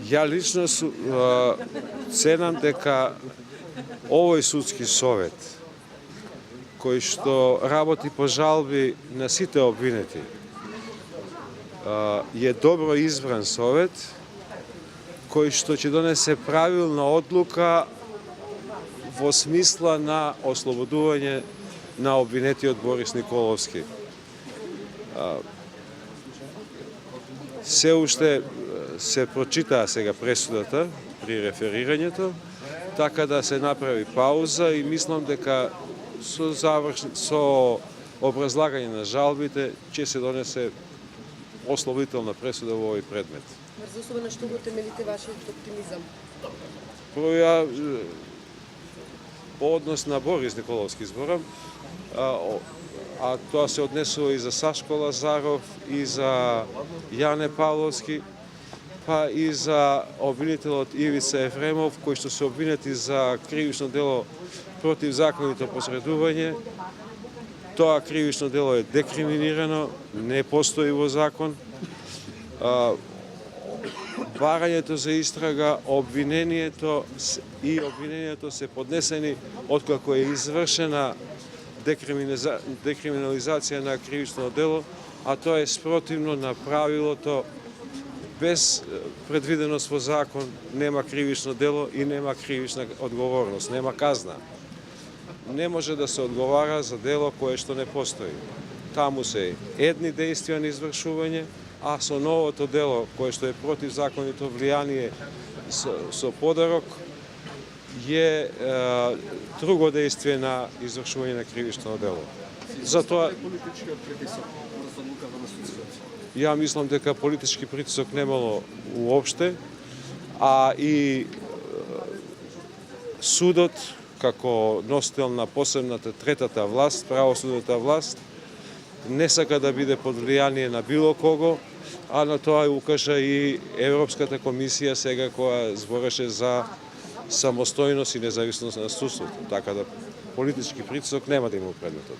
Ja lično cenam дека овој судски совет, кој што работи по жалби на сите обвинети, е добро избран совет, кој што ќе донесе правилна одлука во смисла на ослободување на обвинетиот Борис Николовски. Се уште се прочитаа сега пресудата при реферирањето, така да се направи пауза и мислам дека со образлагање на жалбите ќе се донесе ослободителна пресуда во овој предмет. Врз основа на што го темелите вашиот оптимизам? Ја по однос на Борис Николовски зборам, а тоа се однесува и за Сашко Лазаров, и за Јане Павловски, па и за обвинителот Ивица Ефремов, кои што се обвинети за кривично дело против законито посредување. Тоа кривично дело е декриминирано, не постои во закон. Барањето за истрага, обвинението се поднесени откако е извршена декриминализација на кривично дело, а тоа е спротивно на правилото. Без предвиденост во закон нема кривично дело и нема кривична одговорност, нема казна. Не може да се одговара за дело кое што не постои. Таму се едни дејствија на извршување, а со новото дело кое што е против законито влијание со подарок е друго дејствие на извршување на кривично дело. Затоа ја мислам дека политички притисок немало уопште, а и судот како носител на посебната третата власт, правосудната власт, не сака да биде под влијание на било кого, а на тоа укажа и Европската комисија сега која збореше за самостојност и независност на судството, така да политички притисок нема да има предметот.